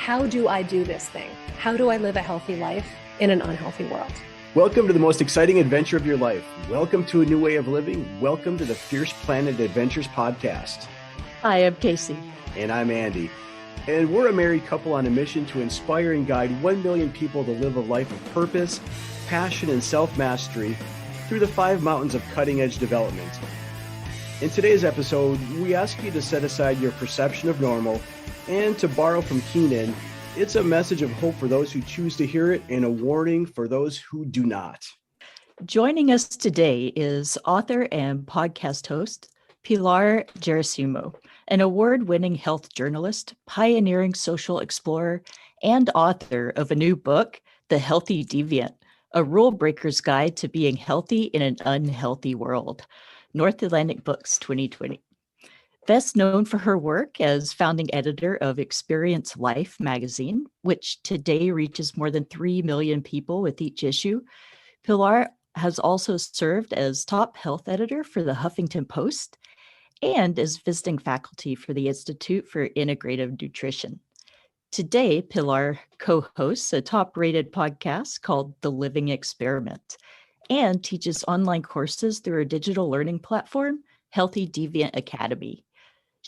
how do I do this thing? How do I live a healthy life in an unhealthy world? Welcome to the most exciting adventure of your life. Welcome to a new way of living. Welcome to the Fierce Planet Adventures podcast. Hi, I'm Casey. And I'm Andy. And we're a married couple on a mission to inspire and guide 1 million people to live a life of purpose, passion, and self-mastery through the 5 mountains of cutting-edge development. In today's episode, we ask you to set aside your perception of normal and to borrow from Keenan. It's a message of hope for those who choose to hear it and a warning for those who do not. Joining us today is author and podcast host, Pilar Gerasimo, an award-winning health journalist, pioneering social explorer, and author of a new book, The Healthy Deviant, a rule breaker's guide to being healthy in an unhealthy world. North Atlantic Books 2020. Best known for her work as founding editor of Experience Life magazine, which today reaches more than 3 million people with each issue, Pilar has also served as top health editor for the Huffington Post and is visiting faculty for the Institute for Integrative Nutrition. Today, Pilar co-hosts a top-rated podcast called The Living Experiment and teaches online courses through her digital learning platform, Healthy Deviant Academy.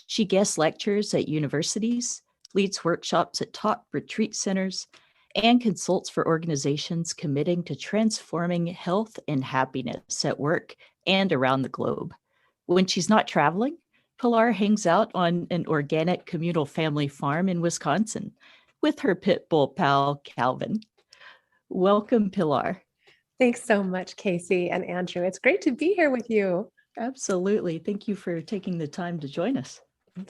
She guest lectures at universities, leads workshops at top retreat centers, and consults for organizations committing to transforming health and happiness at work and around the globe. When she's not traveling, Pilar hangs out on an organic communal family farm in Wisconsin with her pit bull pal, Calvin. Welcome, Pilar. Thanks so much, Casey and Andrew. It's great to be here with you. Absolutely. Thank you for taking the time to join us.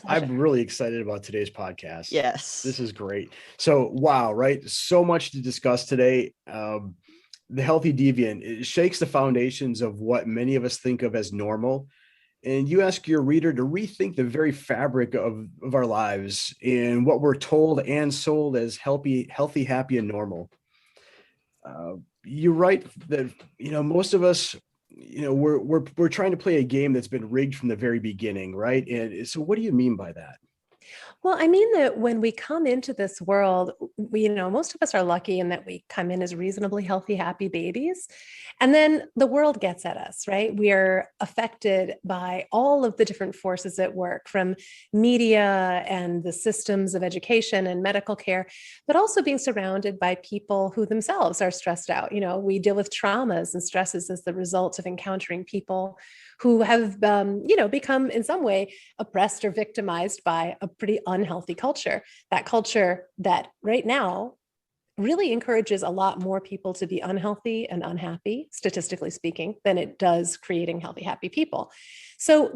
I'm really excited about today's podcast. Yes. This is great. So, wow, right? So much to discuss today. The Healthy Deviant, it shakes the foundations of what many of us think of as normal. And you ask your reader to rethink the very fabric of our lives and what we're told and sold as healthy, happy, and normal. You're right that, most of us, we're trying to play a game that's been rigged from the very beginning, right? And so what do you mean by that? Well, I mean that when we come into this world, most of us are lucky in that we come in as reasonably healthy, happy babies. And then the world gets at us, right? We are affected by all of the different forces at work, from media and the systems of education and medical care, but also being surrounded by people who themselves are stressed out. We deal with traumas and stresses as the result of encountering people who have, become in some way oppressed or victimized by a pretty unhealthy culture. That culture that right now really encourages a lot more people to be unhealthy and unhappy, statistically speaking, than it does creating healthy, happy people. So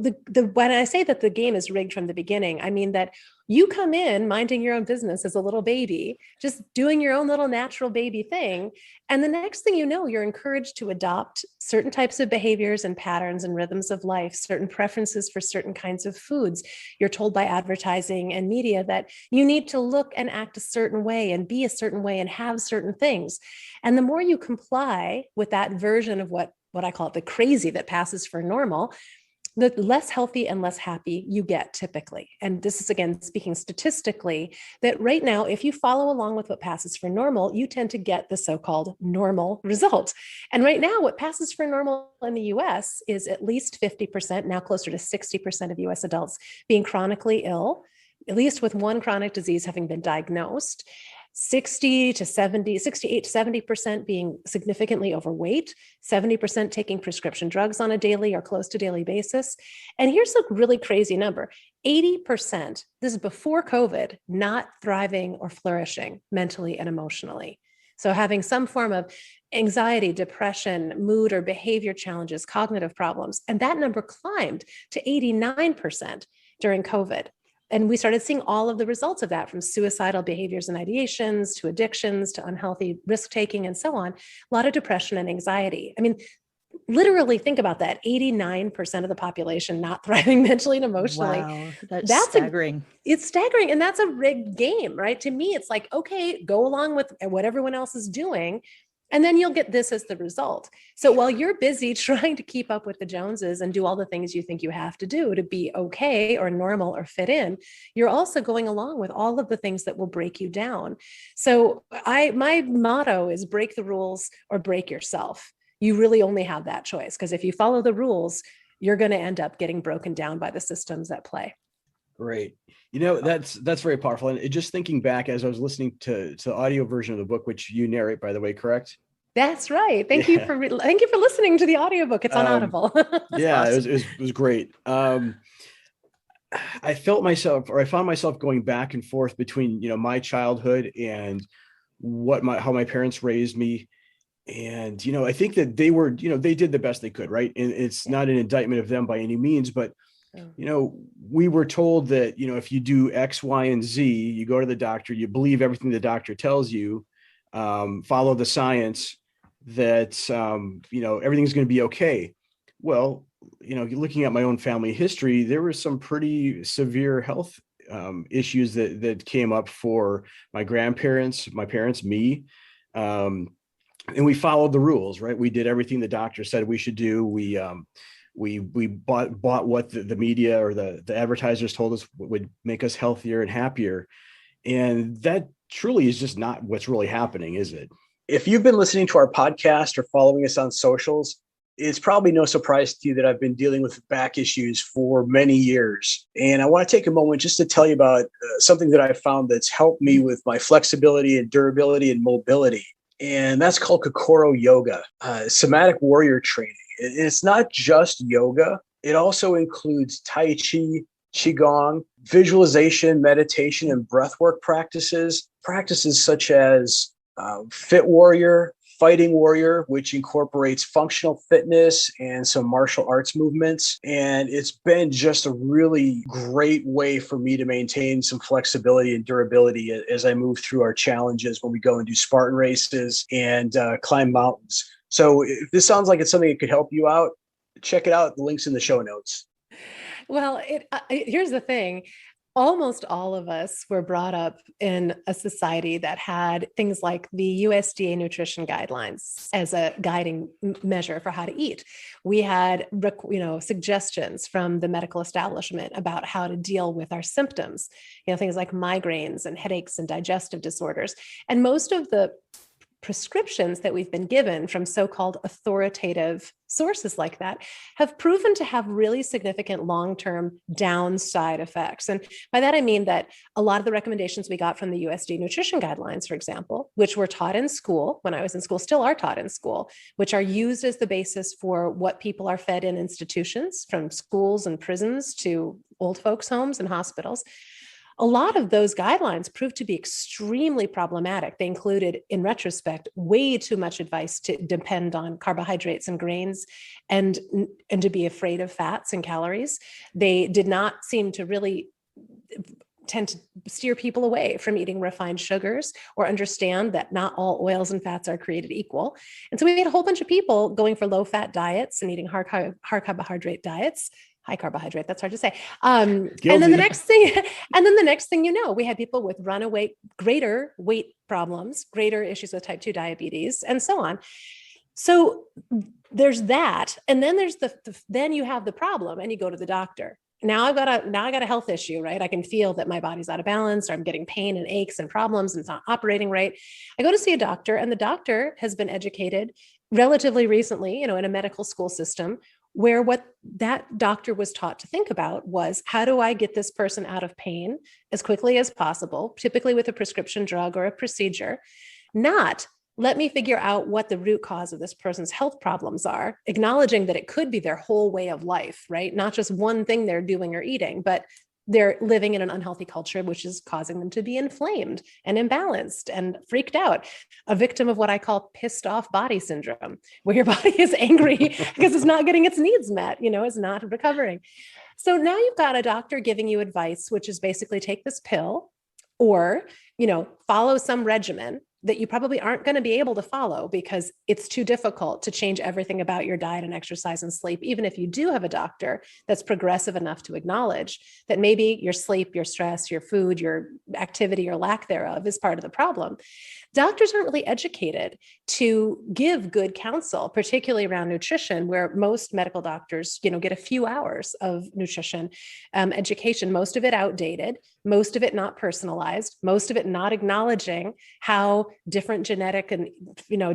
when I say that the game is rigged from the beginning, I mean that you come in minding your own business as a little baby, just doing your own little natural baby thing. And the next thing you know, you're encouraged to adopt certain types of behaviors and patterns and rhythms of life, certain preferences for certain kinds of foods. You're told by advertising and media that you need to look and act a certain way and be a certain way and have certain things. And the more you comply with that version of what I call it, the crazy that passes for normal, the less healthy and less happy you get typically. And this is, again, speaking statistically, that right now, if you follow along with what passes for normal, you tend to get the so-called normal result. And right now, what passes for normal in the US is at least 50%, now closer to 60% of US adults being chronically ill, at least with one chronic disease having been diagnosed. 68 to 70% being significantly overweight, 70% taking prescription drugs on a daily or close to daily basis. And here's a really crazy number, 80%, this is before COVID, not thriving or flourishing mentally and emotionally. So having some form of anxiety, depression, mood or behavior challenges, cognitive problems. And that number climbed to 89% during COVID. And we started seeing all of the results of that, from suicidal behaviors and ideations to addictions to unhealthy risk-taking and so on, a lot of depression and anxiety. I mean, literally think about that, 89% of the population not thriving mentally and emotionally. Wow, that's staggering. It's staggering. And that's a rigged game, right? To me, it's like, okay, go along with what everyone else is doing. And then you'll get this as the result. So while you're busy trying to keep up with the Joneses and do all the things you think you have to do to be okay or normal or fit in, you're also going along with all of the things that will break you down. So my motto is break the rules or break yourself. You really only have that choice, because if you follow the rules, you're going to end up getting broken down by the systems at play. Great. That's very powerful. And just thinking back as I was listening to the audio version of the book, which you narrate, by the way, correct? That's right. Thank you for listening to the audiobook. It's on Audible. Yeah, awesome. it was great. I found myself going back and forth between, my childhood and how my parents raised me. And, I think that they did the best they could. Right. And it's not an indictment of them by any means, but we were told that, if you do X, Y, and Z, you go to the doctor, you believe everything the doctor tells you, follow the science, that, everything's going to be okay. Well, looking at my own family history, there were some pretty severe health issues that came up for my grandparents, my parents, me. And we followed the rules, right? We did everything the doctor said we should do. We bought what the media or the advertisers told us would make us healthier and happier. And that truly is just not what's really happening, is it? If you've been listening to our podcast or following us on socials, it's probably no surprise to you that I've been dealing with back issues for many years. And I want to take a moment just to tell you about something that I found that's helped me with my flexibility and durability and mobility. And that's called Kokoro Yoga, somatic warrior training. It's not just yoga. It also includes Tai Chi, Qigong, visualization, meditation, and breathwork practices such as Fit Warrior, Fighting Warrior, which incorporates functional fitness and some martial arts movements. And it's been just a really great way for me to maintain some flexibility and durability as I move through our challenges when we go and do Spartan races and climb mountains. So if this sounds like it's something that could help you out, check it out. The link's in the show notes. Well, here's the thing. Almost all of us were brought up in a society that had things like the USDA nutrition guidelines as a guiding measure for how to eat. We had, suggestions from the medical establishment about how to deal with our symptoms, things like migraines and headaches and digestive disorders. And most of the prescriptions that we've been given from so-called authoritative sources like that have proven to have really significant long-term downside effects. And by that, I mean that a lot of the recommendations we got from the USDA nutrition guidelines, for example, which were taught in school when I was in school, still are taught in school, which are used as the basis for what people are fed in institutions, from schools and prisons to old folks' homes and hospitals. A lot of those guidelines proved to be extremely problematic. They included, in retrospect, way too much advice to depend on carbohydrates and grains and to be afraid of fats and calories. They did not seem to really tend to steer people away from eating refined sugars or understand that not all oils and fats are created equal. And so we had a whole bunch of people going for low-fat diets and eating high carbohydrate diets. High carbohydrate, that's hard to say. And then the next thing you know, we had people with greater weight problems, greater issues with type 2 diabetes, and so on. So there's that. And then there's then you have the problem and you go to the doctor. Now I got a health issue, right? I can feel that my body's out of balance, or I'm getting pain and aches and problems and it's not operating right. I go to see a doctor, and the doctor has been educated relatively recently, in a medical school system where what that doctor was taught to think about was, how do I get this person out of pain as quickly as possible, typically with a prescription drug or a procedure, not let me figure out what the root cause of this person's health problems are, acknowledging that it could be their whole way of life, right? Not just one thing they're doing or eating, but they're living in an unhealthy culture, which is causing them to be inflamed and imbalanced and freaked out, a victim of what I call pissed off body syndrome, where your body is angry because it's not getting its needs met, it's not recovering. So now you've got a doctor giving you advice, which is basically take this pill or, follow some regimen that you probably aren't going to be able to follow because it's too difficult to change everything about your diet and exercise and sleep, even if you do have a doctor that's progressive enough to acknowledge that maybe your sleep, your stress, your food, your activity or lack thereof is part of the problem. Doctors aren't really educated to give good counsel, particularly around nutrition, where most medical doctors, get a few hours of nutrition education, most of it outdated, most of it not personalized, most of it not acknowledging how different genetic and,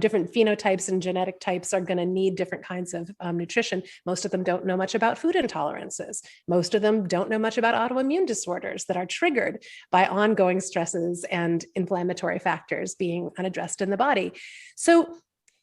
different phenotypes and genetic types are going to need different kinds of nutrition. Most of them don't know much about food intolerances. Most of them don't know much about autoimmune disorders that are triggered by ongoing stresses and inflammatory factors being unaddressed in the body. So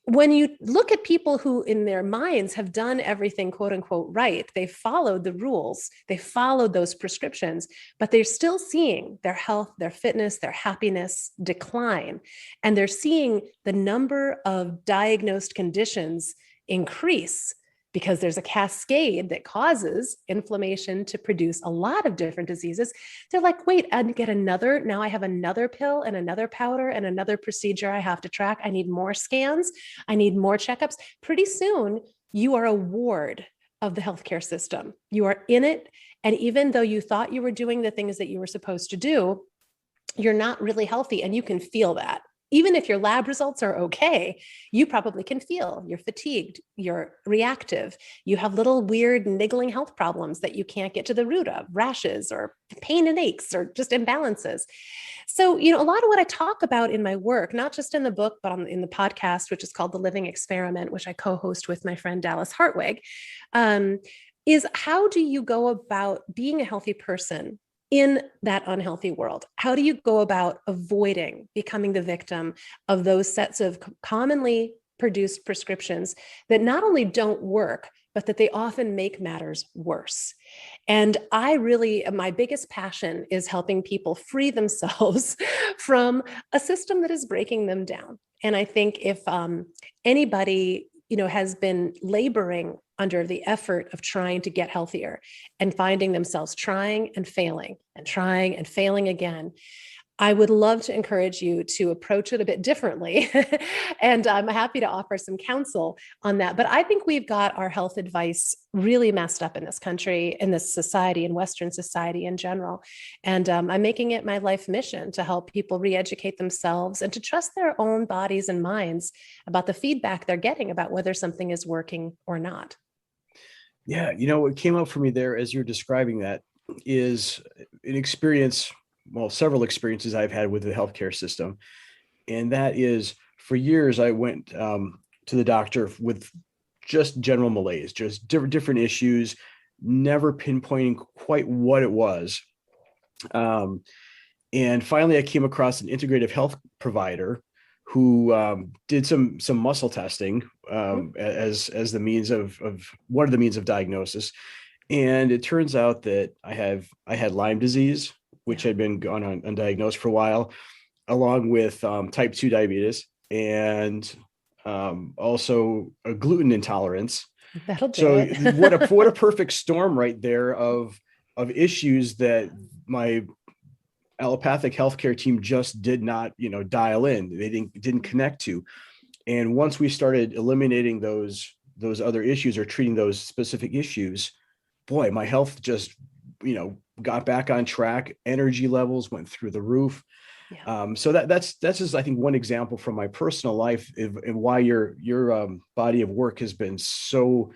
when you look at people who in their minds have done everything quote unquote right, they followed the rules, they followed those prescriptions, but they're still seeing their health, their fitness, their happiness decline. And they're seeing the number of diagnosed conditions increase because there's a cascade that causes inflammation to produce a lot of different diseases. They're like, wait, and now I have another pill and another powder and another procedure I have to track. I need more scans. I need more checkups. Pretty soon, you are a ward of the healthcare system. You are in it. And even though you thought you were doing the things that you were supposed to do, you're not really healthy, and you can feel that. Even if your lab results are okay, you probably can feel you're fatigued, you're reactive, you have little weird niggling health problems that you can't get to the root of, rashes or pain and aches or just imbalances. So, a lot of what I talk about in my work, not just in the book, but in the podcast, which is called The Living Experiment, which I co-host with my friend Dallas Hartwig, is how do you go about being a healthy person in that unhealthy world? How do you go about avoiding becoming the victim of those sets of commonly produced prescriptions that not only don't work, but that they often make matters worse? And my biggest passion is helping people free themselves from a system that is breaking them down. And I think if anybody has been laboring under the effort of trying to get healthier and finding themselves trying and failing again, I would love to encourage you to approach it a bit differently. And I'm happy to offer some counsel on that. But I think we've got our health advice really messed up in this country, in this society, in Western society in general. And I'm making it my life mission to help people re-educate themselves and to trust their own bodies and minds about the feedback they're getting about whether something is working or not. Yeah. What came up for me there as you're describing that is an experience, several experiences I've had with the healthcare system. And that is, for years, I went to the doctor with just general malaise, just different issues, never pinpointing quite what it was. And finally, I came across an integrative health provider who did some muscle testing as the means of one of the means of diagnosis. And it turns out that I had Lyme disease, which had been gone undiagnosed for a while, along with type 2 diabetes and also a gluten intolerance. That'll do so it. what a perfect storm right there of issues that my allopathic healthcare team just did not, dial in. They didn't connect to. And once we started eliminating those other issues or treating those specific issues, boy, my health just, got back on track. Energy levels went through the roof. Yeah. So that's just, I think, one example from my personal life and why your body of work has been so,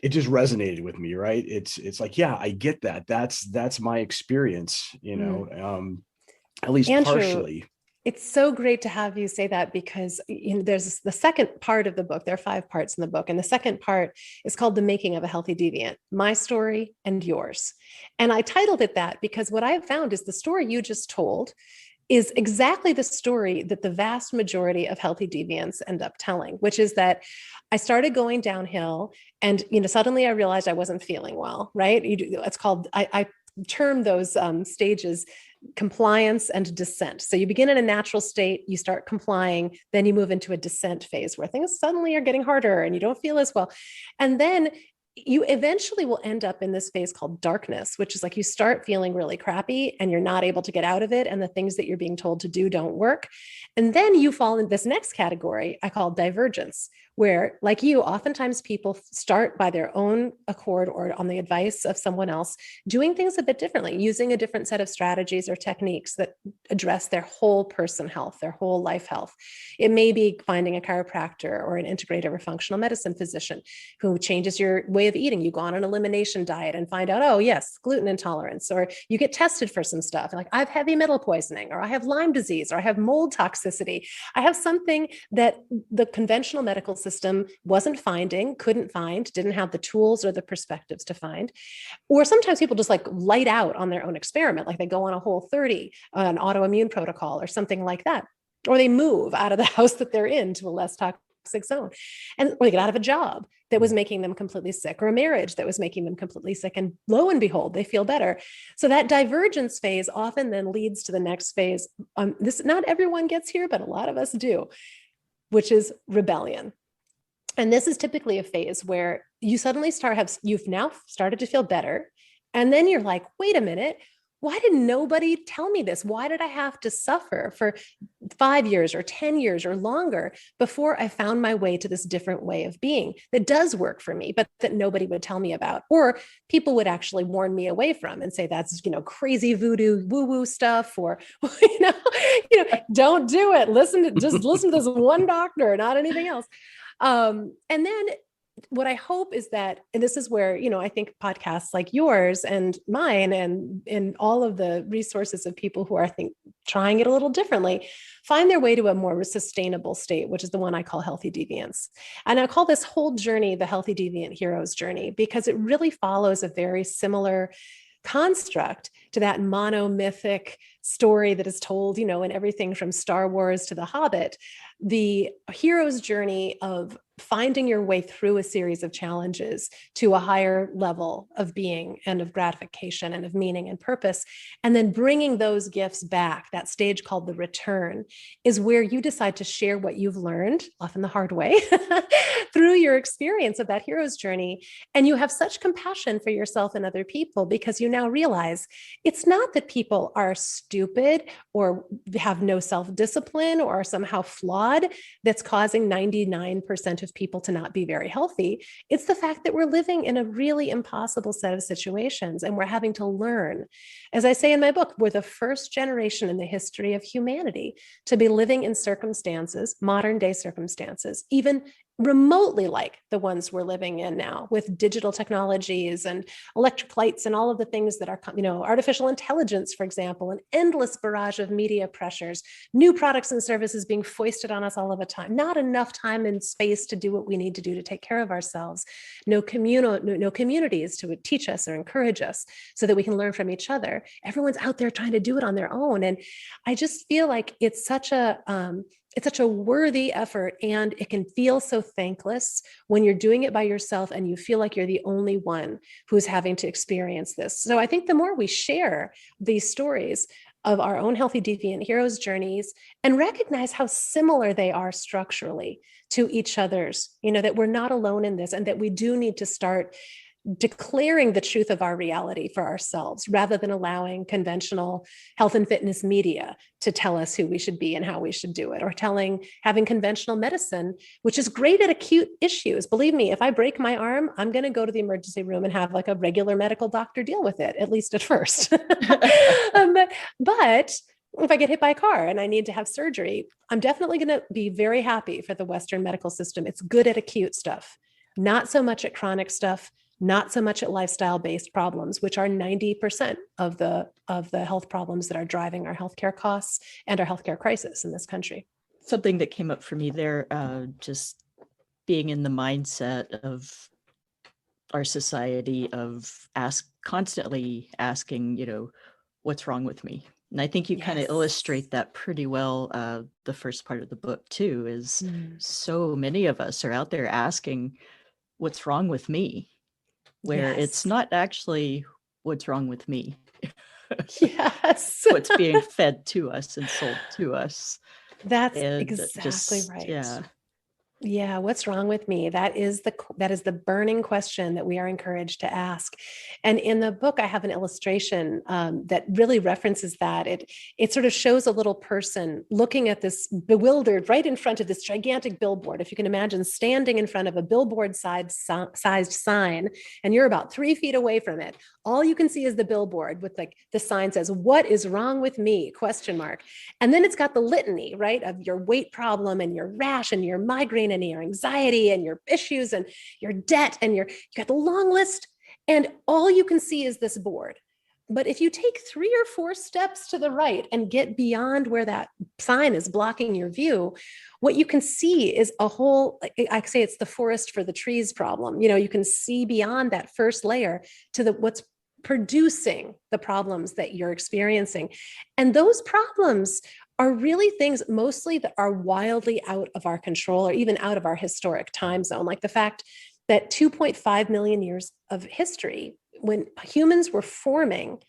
it just resonated with me, right? It's like, yeah, I get that. That's my experience, at least Andrew, partially. It's so great to have you say that because there's the second part of the book. There are 5 parts in the book. And the second part is called The Making of a Healthy Deviant, my story and yours. And I titled it that because what I've found is the story you just told is exactly the story that the vast majority of healthy deviants end up telling, which is that I started going downhill and, suddenly I realized I wasn't feeling well, right? It's called, I term those stages compliance and descent. So you begin in a natural state, you start complying, then you move into a descent phase where things suddenly are getting harder and you don't feel as well. And then you eventually will end up in this phase called darkness, which is like you start feeling really crappy and you're not able to get out of it. And the things that you're being told to do don't work. And then you fall in this next category I call divergence, where, like you, oftentimes people start by their own accord or on the advice of someone else, doing things a bit differently, using a different set of strategies or techniques that address their whole person health, their whole life health. It may be finding a chiropractor or an integrative or functional medicine physician who changes your way of eating. You go on an elimination diet and find out, oh, yes, gluten intolerance, or you get tested for some stuff like I have heavy metal poisoning, or I have Lyme disease, or I have mold toxicity. I have something that the conventional medical system wasn't finding, couldn't find, didn't have the tools or the perspectives to find. Or sometimes people just like light out on their own experiment, like they go on a Whole30, an autoimmune protocol or something like that. Or they move out of the house that they're in to a less toxic zone. And or they get out of a job that was making them completely sick, or a marriage that was making them completely sick. And lo and behold, they feel better. So that divergence phase often then leads to the next phase. This, not everyone gets here, but a lot of us do, which is rebellion. And this is typically a phase where you suddenly you've now started to feel better. And then you're like, wait a minute, why did nobody tell me this? Why did I have to suffer for 5 years or 10 years or longer before I found my way to this different way of being that does work for me, but that nobody would tell me about, or people would actually warn me away from and say, that's, crazy voodoo woo-woo stuff, or, don't do it. Just listen to this one doctor, not anything else. And then what I hope is that, and this is where, I think podcasts like yours and mine and all of the resources of people who are, I think, trying it a little differently, find their way to a more sustainable state, which is the one I call Healthy Deviance. And I call this whole journey the Healthy Deviant Hero's Journey, because it really follows a very similar construct to that monomythic story that is told, in everything from Star Wars to The Hobbit, the hero's journey of finding your way through a series of challenges to a higher level of being and of gratification and of meaning and purpose. And then bringing those gifts back, that stage called the return, is where you decide to share what you've learned, often the hard way, through your experience of that hero's journey. And you have such compassion for yourself and other people because you now realize it's not that people are stupid or have no self-discipline or are somehow flawed that's causing 99% of people to not be very healthy. It's the fact that we're living in a really impossible set of situations and we're having to learn. As I say in my book, we're the first generation in the history of humanity to be living in circumstances, modern day circumstances, even remotely like the ones we're living in now, with digital technologies and electric lights and all of the things that are, artificial intelligence, for example, an endless barrage of media pressures, new products and services being foisted on us all of the time, not enough time and space to do what we need to do to take care of ourselves, no communities to teach us or encourage us so that we can learn from each other. Everyone's out there trying to do it on their own. And I just feel like it's such a worthy effort, and it can feel so thankless when you're doing it by yourself and you feel like you're the only one who's having to experience this. So I think the more we share these stories of our own Healthy Deviant heroes' journeys and recognize how similar they are structurally to each other's, that we're not alone in this and that we do need to start declaring the truth of our reality for ourselves rather than allowing conventional health and fitness media to tell us who we should be and how we should do it, or having conventional medicine, which is great at acute issues. Believe me, if I break my arm, I'm going to go to the emergency room and have like a regular medical doctor deal with it, at least at first. But if I get hit by a car and I need to have surgery, I'm definitely going to be very happy for the Western medical system. It's good at acute stuff, not so much at chronic stuff, not so much at lifestyle-based problems, which are 90% of the health problems that are driving our healthcare costs and our healthcare crisis in this country. Something that came up for me there, just being in the mindset of our society of constantly asking, what's wrong with me? And I think you kind of illustrate that pretty well. The first part of the book too is so many of us are out there asking, what's wrong with me? Where it's not actually what's wrong with me. Yes. What's being fed to us and sold to us. That's exactly right. Yeah. Yeah, what's wrong with me? That is the burning question that we are encouraged to ask. And in the book, I have an illustration that really references that. It sort of shows a little person looking at this bewildered right in front of this gigantic billboard. If you can imagine standing in front of a billboard sized sign, and you're about 3 feet away from it. All you can see is the billboard with like the sign says, "What is wrong with me?" question mark. And then it's got the litany, right, of your weight problem and your rash and your migraine and your anxiety and your issues and your debt and you got the long list. And all you can see is this board. But if you take 3 or 4 steps to the right and get beyond where that sign is blocking your view, what you can see is a whole, I say it's the forest for the trees problem. You can see beyond that first layer to what's producing the problems that you're experiencing. And those problems are really things mostly that are wildly out of our control or even out of our historic time zone. Like the fact that 2.5 million years of history, when humans were forming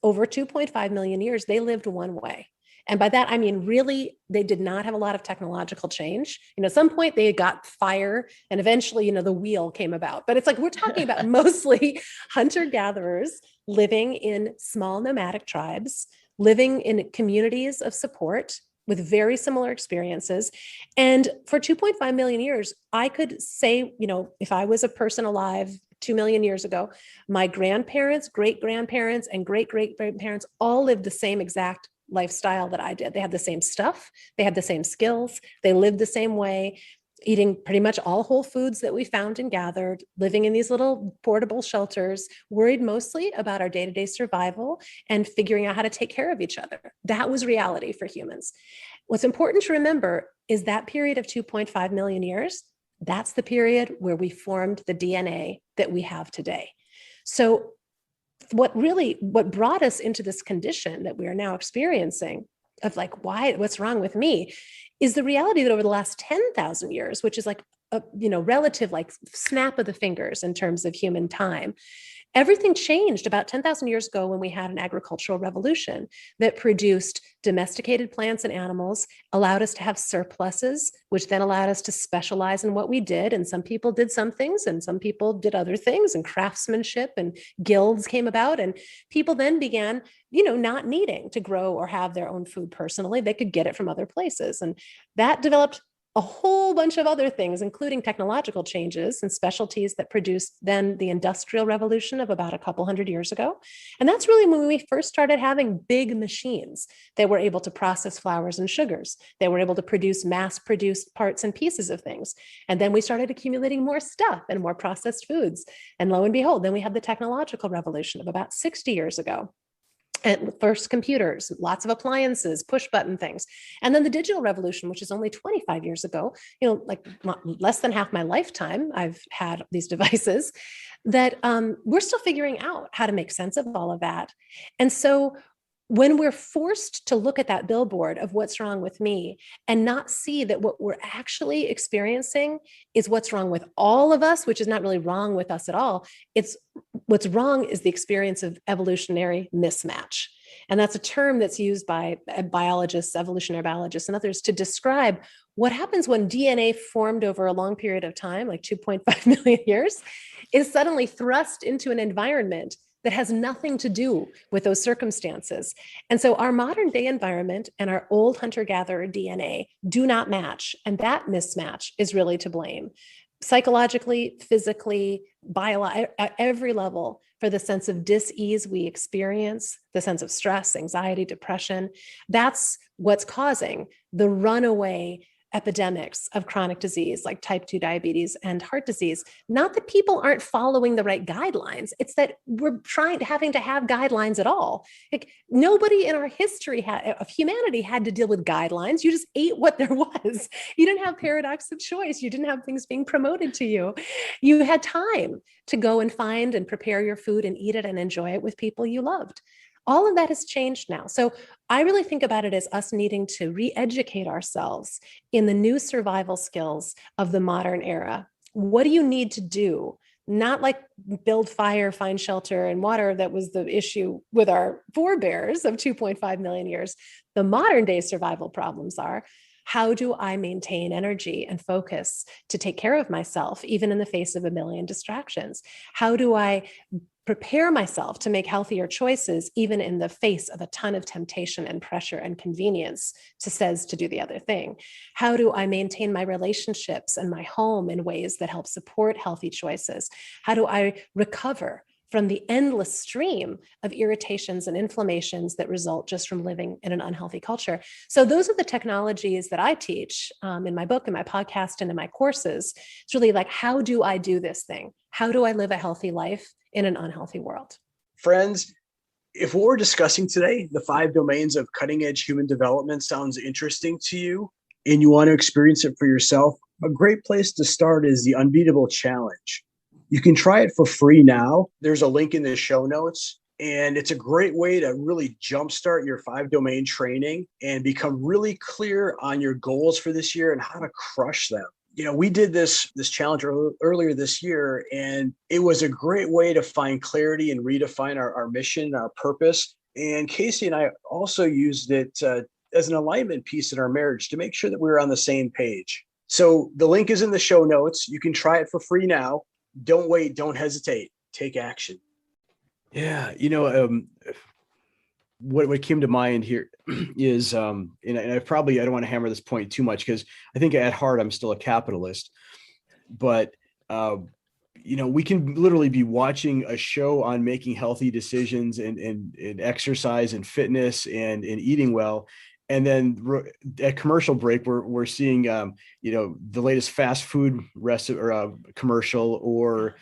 over 2.5 million years, they lived one way. And by that, I mean, really, they did not have a lot of technological change. At some point they got fire and eventually, the wheel came about. But it's like, we're talking about mostly hunter-gatherers living in small nomadic tribes, living in communities of support with very similar experiences. And for 2.5 million years, I could say, if I was a person alive 2 million years ago, my grandparents, great-grandparents, and great-great-grandparents all lived the same exact lifestyle that I did. They had the same stuff. They had the same skills. They lived the same way, eating pretty much all whole foods that we found and gathered, living in these little portable shelters, worried mostly about our day-to-day survival and figuring out how to take care of each other. That was reality for humans. What's important to remember is that period of 2.5 million years, that's the period where we formed the DNA that we have today. So what brought us into this condition that we are now experiencing of like, what's wrong with me, is the reality that over the last 10,000 years, which is like a relative like snap of the fingers in terms of human time, everything changed about 10,000 years ago when we had an agricultural revolution that produced domesticated plants and animals, allowed us to have surpluses, which then allowed us to specialize in what we did. And some people did some things and some people did other things, and craftsmanship and guilds came about. And people then began, not needing to grow or have their own food personally. They could get it from other places. And that developed a whole bunch of other things, including technological changes and specialties that produced then the Industrial Revolution of about a couple hundred years ago. And that's really when we first started having big machines that were able to process flours and sugars. They were able to mass-produced parts and pieces of things. And then we started accumulating more stuff and more processed foods. And lo and behold, then we had the technological revolution of about 60 years ago. And first computers, lots of appliances, push button things. And then the digital revolution, which is only 25 years ago, like less than half my lifetime, I've had these devices that we're still figuring out how to make sense of all of that. And so when we're forced to look at that billboard of what's wrong with me and not see that what we're actually experiencing is what's wrong with all of us, which is not really wrong with us at all. It's what's wrong is the experience of evolutionary mismatch. And that's a term that's used by biologists, evolutionary biologists, and others to describe what happens when DNA formed over a long period of time, like 2.5 million years, is suddenly thrust into an environment that has nothing to do with those circumstances. And so our modern day environment and our old hunter-gatherer DNA do not match. And that mismatch is really to blame, psychologically, physically, at every level, for the sense of dis-ease we experience, the sense of stress, anxiety, depression. That's what's causing the runaway epidemics of chronic disease like type 2 diabetes and heart disease. Not that people aren't following the right guidelines. It's that we're having to have guidelines at all. Like nobody in our history of humanity had to deal with guidelines. You just ate what there was. You didn't have paradox of choice. You didn't have things being promoted to you. You had time to go and find and prepare your food and eat it and enjoy it with people you loved. All of that has changed now. So I really think about it as us needing to re-educate ourselves in the new survival skills of the modern era. What do you need to do? Not like build fire, find shelter and water. That was the issue with our forebears of 2.5 million years. The modern day survival problems are, How do I maintain energy and focus to take care of myself, even in the face of a million distractions? How do I prepare myself to make healthier choices, even in the face of a ton of temptation and pressure and convenience says to do the other thing? How do I maintain my relationships and my home in ways that help support healthy choices? How do I recover from the endless stream of irritations and inflammations that result just from living in an unhealthy culture? So those are the technologies that I teach in my book, in my podcast, and in my courses. It's really like, how do I do this thing? How do I live a healthy life in an unhealthy world? Friends, if what we're discussing today, the 5 domains of cutting edge human development, sounds interesting to you and you want to experience it for yourself, a great place to start is the Unbeatable Challenge. You can try it for free now. There's a link in the show notes, and it's a great way to really jumpstart your 5 domain training and become really clear on your goals for this year and how to crush them. We did this challenge earlier this year, and it was a great way to find clarity and redefine our mission, our purpose. And Casey and I also used it as an alignment piece in our marriage to make sure that we were on the same page. So the link is in the show notes. You can try it for free now. Don't wait. Don't hesitate. Take action. Yeah. What came to mind here is, and I don't want to hammer this point too much because I think at heart, I'm still a capitalist, but, we can literally be watching a show on making healthy decisions and exercise and fitness and eating well. And then at commercial break, we're seeing, the latest fast food commercial or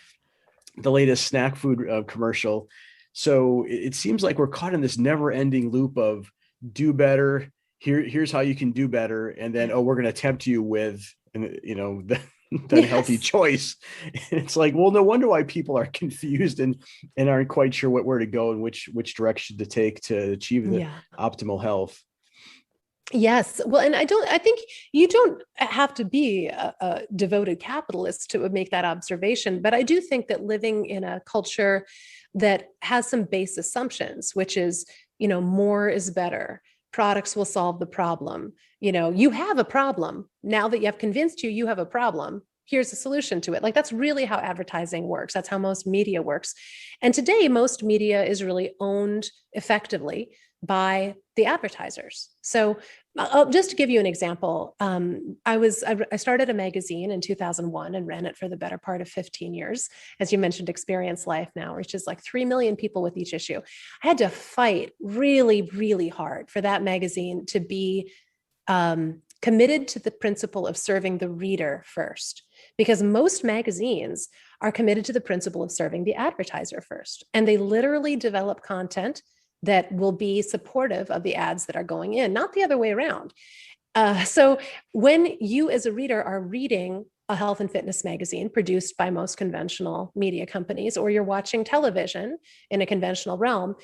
the latest snack food commercial. So it seems like we're caught in this never-ending loop of do better. Here's how you can do better, and then we're going to tempt you with, the unhealthy choice. And it's like, well, no wonder why people are confused and aren't quite sure where to go and which direction to take to achieve the optimal health. Yes. Well, and I think you don't have to be a devoted capitalist to make that observation, but I do think that living in a culture that has some base assumptions, which is, more is better. Products will solve the problem. You have a problem. Now that you have convinced you have a problem, here's a solution to it. Like, that's really how advertising works. That's how most media works. And today, most media is really owned effectively by the advertisers. So just to give you an example, I started a magazine in 2001 and ran it for the better part of 15 years. As you mentioned, Experience Life now reaches like 3 million people with each issue. I had to fight really, really hard for that magazine to be committed to the principle of serving the reader first, because most magazines are committed to the principle of serving the advertiser first. And they literally develop content that will be supportive of the ads that are going in, not the other way around. So when you as a reader are reading a health and fitness magazine produced by most conventional media companies, or you're watching television in a conventional realm,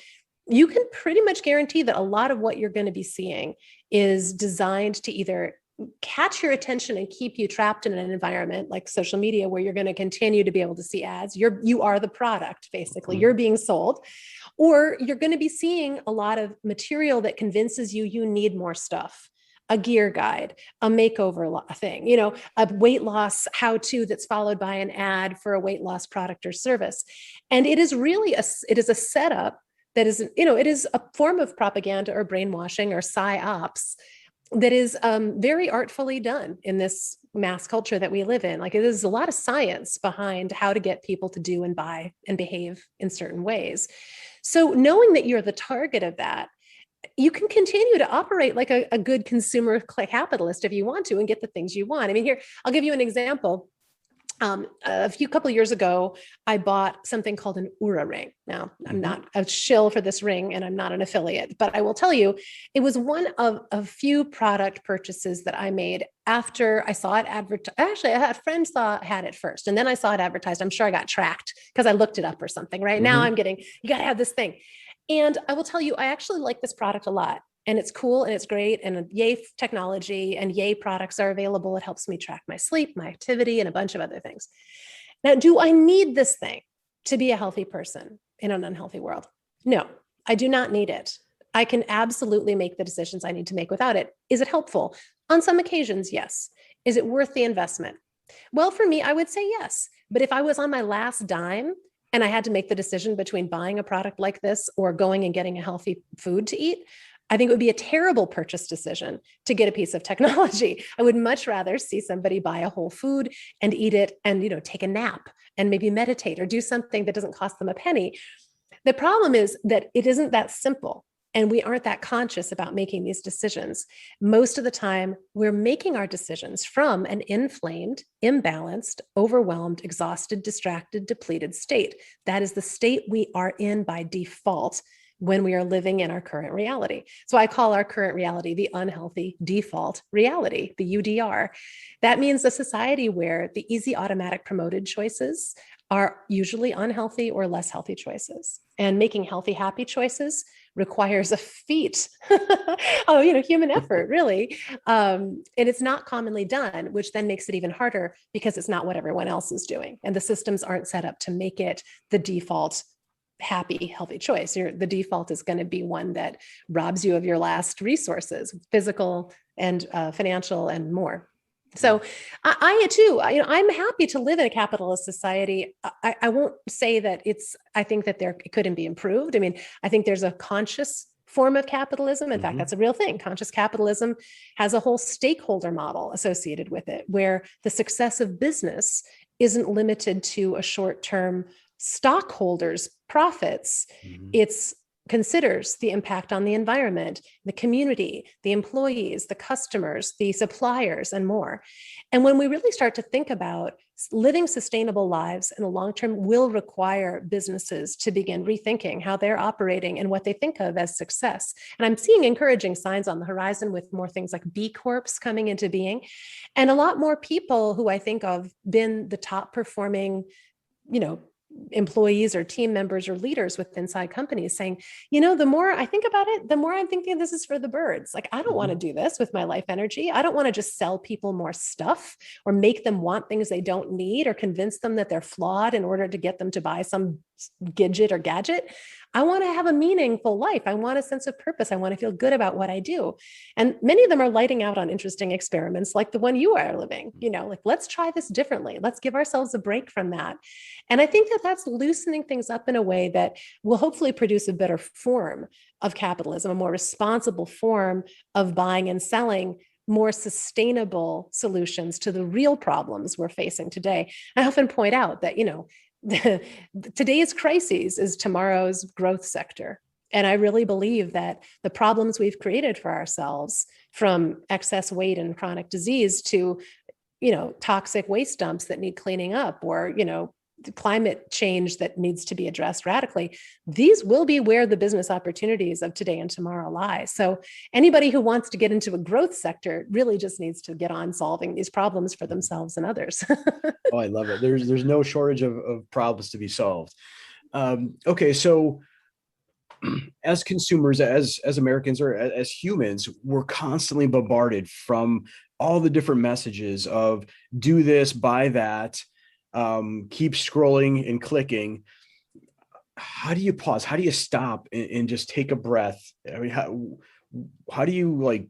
you can pretty much guarantee that a lot of what you're going to be seeing is designed to either catch your attention and keep you trapped in an environment like social media where you're going to continue to be able to see ads. You are the product, basically. You're being sold. Or you're going to be seeing a lot of material that convinces you need more stuff. A gear guide, a makeover thing, a weight loss how-to that's followed by an ad for a weight loss product or service. And it is really a setup that is, it is a form of propaganda or brainwashing or psyops that is very artfully done in this mass culture that we live in. Like, there's a lot of science behind how to get people to do and buy and behave in certain ways. So knowing that you're the target of that, you can continue to operate like a good consumer capitalist if you want to and get the things you want. I mean, here, I'll give you an example. A couple of years ago, I bought something called an Oura ring. Now, I'm not a shill for this ring and I'm not an affiliate, but I will tell you, it was one of a few product purchases that I made after I saw it advertised. Actually, I had a friend had it first, and then I saw it advertised. I'm sure I got tracked because I looked it up or something, right? Now I'm getting, you got to have this thing. And I will tell you, I actually like this product a lot. And it's cool and it's great, and yay technology and yay products are available. It helps me track my sleep, my activity, and a bunch of other things. Now, do I need this thing to be a healthy person in an unhealthy world? No, I do not need it. I can absolutely make the decisions I need to make without it. Is it helpful? On some occasions, yes. Is it worth the investment? Well, for me, I would say yes. But if I was on my last dime and I had to make the decision between buying a product like this or going and getting a healthy food to eat, I think it would be a terrible purchase decision to get a piece of technology. I would much rather see somebody buy a whole food and eat it and, take a nap and maybe meditate or do something that doesn't cost them a penny. The problem is that it isn't that simple. And we aren't that conscious about making these decisions. Most of the time, we're making our decisions from an inflamed, imbalanced, overwhelmed, exhausted, distracted, depleted state. That is the state we are in by default when we are living in our current reality. So I call our current reality the unhealthy default reality, the UDR. That means a society where the easy, automatic, promoted choices are usually unhealthy or less healthy choices. And making healthy, happy choices requires a feat of human effort, really. And it's not commonly done, which then makes it even harder because it's not what everyone else is doing. And the systems aren't set up to make it the default happy, healthy choice. The default is going to be one that robs you of your last resources, physical and financial and more. So I too, I'm happy to live in a capitalist society. I won't say that I think that it couldn't be improved. I mean, I think there's a conscious form of capitalism. In fact, that's a real thing. Conscious capitalism has a whole stakeholder model associated with it, where the success of business isn't limited to a short-term stockholders' profits. It's considers the impact on the environment, the community, the employees, the customers, the suppliers, and more. And when we really start to think about living sustainable lives in the long term will require businesses to begin rethinking how they're operating and what they think of as success. And I'm seeing encouraging signs on the horizon with more things like B Corps coming into being, and a lot more people who I think of been the top performing, employees or team members or leaders with inside companies saying, the more I think about it, the more I'm thinking this is for the birds. Like, I don't want to do this with my life energy. I don't want to just sell people more stuff or make them want things they don't need or convince them that they're flawed in order to get them to buy some gadget. I want to have a meaningful life. I want a sense of purpose. I want to feel good about what I do. And many of them are lighting out on interesting experiments like the one you are living, like, let's try this differently. Let's give ourselves a break from that. And I think that that's loosening things up in a way that will hopefully produce a better form of capitalism, a more responsible form of buying and selling more sustainable solutions to the real problems we're facing today. I often point out that, today's crises is tomorrow's growth sector. And I really believe that the problems we've created for ourselves, from excess weight and chronic disease to, toxic waste dumps that need cleaning up, or, climate change that needs to be addressed radically, these will be where the business opportunities of today and tomorrow lie. So anybody who wants to get into a growth sector really just needs to get on solving these problems for themselves and others. Oh, I love it. There's no shortage of problems to be solved. Okay, so as consumers, as Americans, or as humans, we're constantly bombarded from all the different messages of do this, buy that, keep scrolling and clicking. How do you pause? How do you stop and just take a breath? I mean, how do you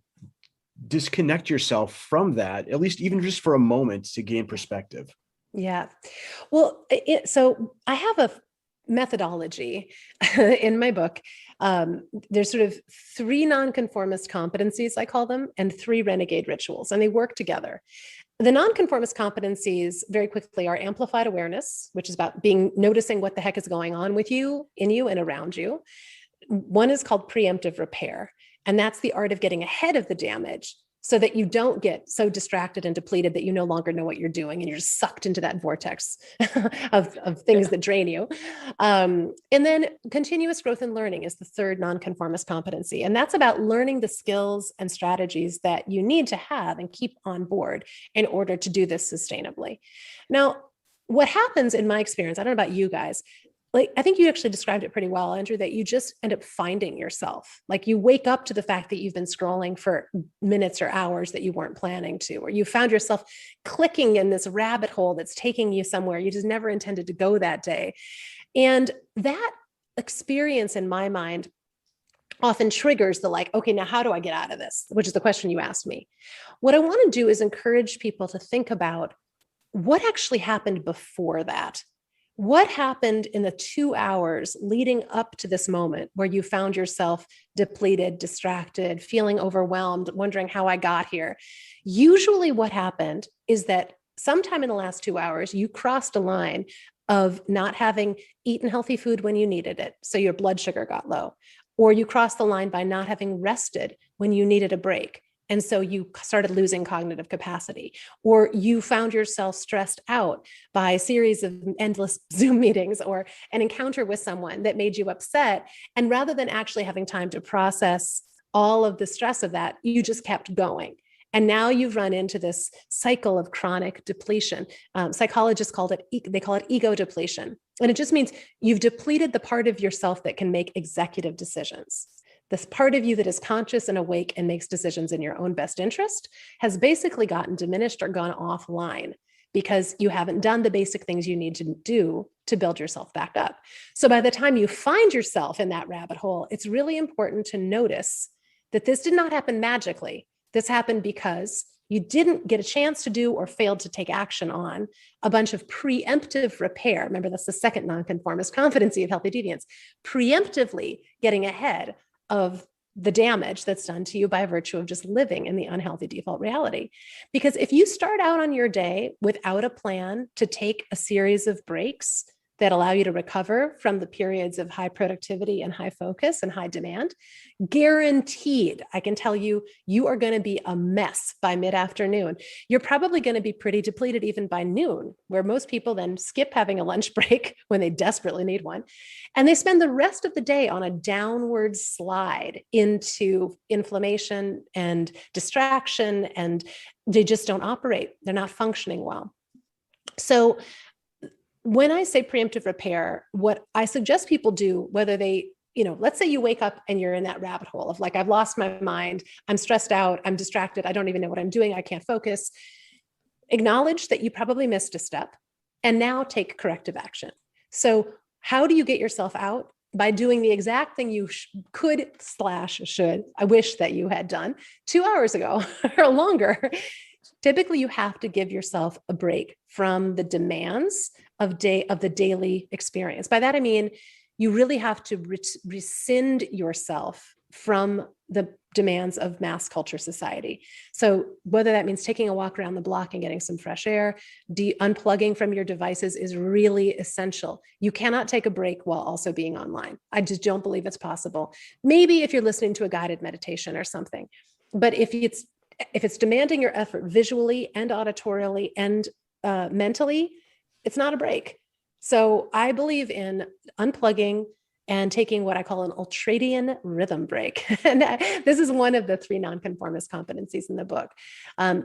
disconnect yourself from that, at least even just for a moment, to gain perspective? Yeah. Well, so I have a methodology in my book. There's sort of 3 nonconformist competencies, I call them, and 3 renegade rituals, and they work together. The nonconformist competencies very quickly are amplified awareness, which is about noticing what the heck is going on with you, in you, and around you. One is called preemptive repair, and that's the art of getting ahead of the damage so that you don't get so distracted and depleted that you no longer know what you're doing and you're just sucked into that vortex of things that drain you. And then continuous growth and learning is the 3rd nonconformist competency. And that's about learning the skills and strategies that you need to have and keep on board in order to do this sustainably. Now, what happens in my experience, I don't know about you guys, I think you actually described it pretty well, Andrew, that you just end up finding yourself. Like, you wake up to the fact that you've been scrolling for minutes or hours that you weren't planning to, or you found yourself clicking in this rabbit hole that's taking you somewhere you just never intended to go that day. And that experience, in my mind, often triggers the like, okay, now how do I get out of this? Which is the question you asked me. What I want to do is encourage people to think about what actually happened before that. What happened in the 2 hours leading up to this moment where you found yourself depleted, distracted, feeling overwhelmed, wondering how I got here? Usually what happened is that sometime in the last 2 hours, you crossed a line of not having eaten healthy food when you needed it, so your blood sugar got low, or you crossed the line by not having rested when you needed a break. And so you started losing cognitive capacity, or you found yourself stressed out by a series of endless Zoom meetings or an encounter with someone that made you upset. And rather than actually having time to process all of the stress of that, you just kept going. And now you've run into this cycle of chronic depletion. Psychologists call it ego depletion. And it just means you've depleted the part of yourself that can make executive decisions. This part of you that is conscious and awake and makes decisions in your own best interest has basically gotten diminished or gone offline because you haven't done the basic things you need to do to build yourself back up. So by the time you find yourself in that rabbit hole, it's really important to notice that this did not happen magically. This happened because you didn't get a chance to do or failed to take action on a bunch of preemptive repair. Remember, that's the second nonconformist competency of Healthy Deviants, preemptively getting ahead of the damage that's done to you by virtue of just living in the unhealthy default reality. Because if you start out on your day without a plan to take a series of breaks that allow you to recover from the periods of high productivity and high focus and high demand, guaranteed, I can tell you, you are going to be a mess by mid-afternoon. You're probably going to be pretty depleted even by noon, where most people then skip having a lunch break when they desperately need one. And they spend the rest of the day on a downward slide into inflammation and distraction, and they just don't operate. They're not functioning well. So when I say preemptive repair, what I suggest people do, whether they, let's say you wake up and you're in that rabbit hole of like, I've lost my mind, I'm stressed out, I'm distracted, I don't even know what I'm doing, I can't focus. Acknowledge that you probably missed a step and now take corrective action. So how do you get yourself out? By doing the exact thing you should, I wish that you had done 2 hours ago or longer. Typically, you have to give yourself a break from the demands of the daily experience. By that, I mean, you really have to rescind yourself from the demands of mass culture society. So whether that means taking a walk around the block and getting some fresh air, unplugging from your devices is really essential. You cannot take a break while also being online. I just don't believe it's possible. Maybe if you're listening to a guided meditation or something, but if it's demanding your effort visually and auditorially and mentally, it's not a break. So I believe in unplugging and taking what I call an ultradian rhythm break. And this is one of the 3 nonconformist competencies in the book.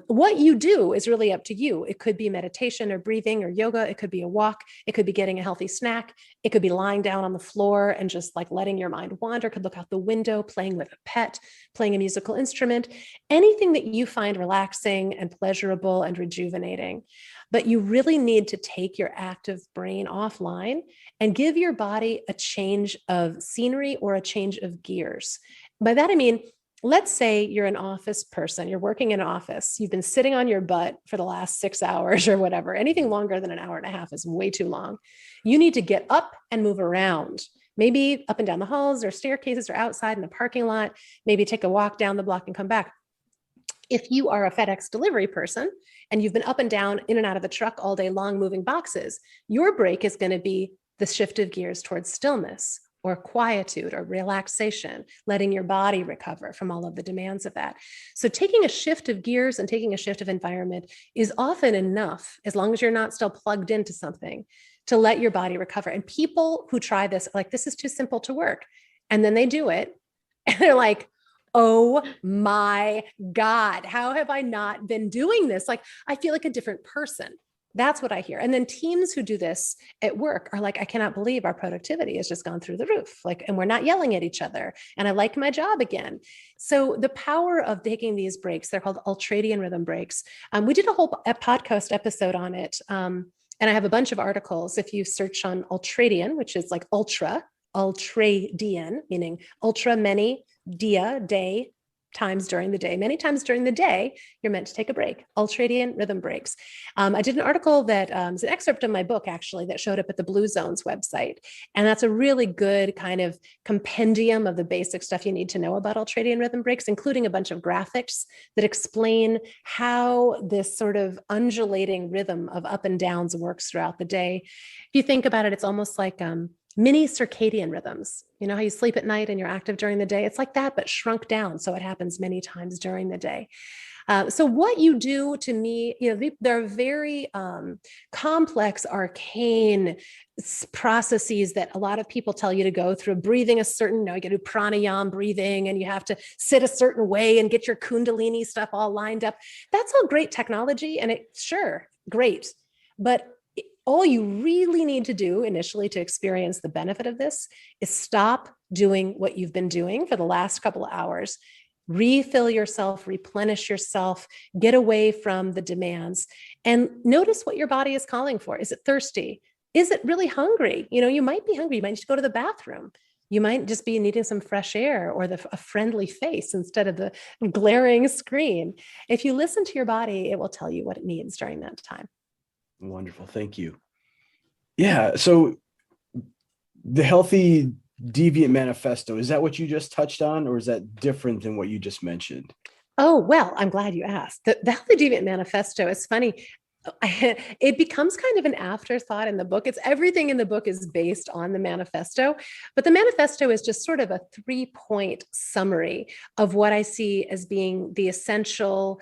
What you do is really up to you. It could be meditation or breathing or yoga. It could be a walk. It could be getting a healthy snack. It could be lying down on the floor and just like letting your mind wander. It could look out the window, playing with a pet, playing a musical instrument, anything that you find relaxing and pleasurable and rejuvenating. But you really need to take your active brain offline and give your body a change of scenery or a change of gears. By that, I mean, let's say you're an office person, you're working in an office, you've been sitting on your butt for the last 6 hours or whatever. Anything longer than an hour and a half is way too long. You need to get up and move around, maybe up and down the halls or staircases or outside in the parking lot, maybe take a walk down the block and come back. If you are a FedEx delivery person and you've been up and down, in and out of the truck all day long, moving boxes, your break is going to be the shift of gears towards stillness or quietude or relaxation, letting your body recover from all of the demands of that. So taking a shift of gears and taking a shift of environment is often enough, as long as you're not still plugged into something, to let your body recover. And people who try this, like, this is too simple to work. And then they do it and they're like, oh my God, how have I not been doing this? Like, I feel like a different person. That's what I hear. And then teams who do this at work are like, I cannot believe our productivity has just gone through the roof. Like, and we're not yelling at each other. And I like my job again. So the power of taking these breaks, they're called ultradian rhythm breaks. We did a whole podcast episode on it. And I have a bunch of articles. If you search on ultradian, which is like ultradian, meaning ultra many, day, times during the day. Many times during the day, you're meant to take a break, ultradian rhythm breaks. I did an article that is an excerpt of my book, actually, that showed up at the Blue Zones website. And that's a really good kind of compendium of the basic stuff you need to know about ultradian rhythm breaks, including a bunch of graphics that explain how this sort of undulating rhythm of up and downs works throughout the day. If you think about it, it's almost like mini circadian rhythms. You know how you sleep at night and you're active during the day? It's like that, but shrunk down. So it happens many times during the day. So what you do, to me, there are very complex, arcane processes that a lot of people tell you to go through. Breathing a certain, you got to do pranayama breathing, and you have to sit a certain way and get your kundalini stuff all lined up. That's all great technology, and great. But all you really need to do initially to experience the benefit of this is stop doing what you've been doing for the last couple of hours. Refill yourself, replenish yourself, get away from the demands, and notice what your body is calling for. Is it thirsty? Is it really hungry? You might be hungry. You might need to go to the bathroom. You might just be needing some fresh air or a friendly face instead of the glaring screen. If you listen to your body, it will tell you what it needs during that time. Wonderful. Thank you. Yeah. So the Healthy Deviant Manifesto, is that what you just touched on, or is that different than what you just mentioned? Oh, well, I'm glad you asked. The Healthy Deviant Manifesto is funny. It becomes kind of an afterthought in the book. Everything in the book is based on the manifesto, but the manifesto is just sort of a 3-point summary of what I see as being the essential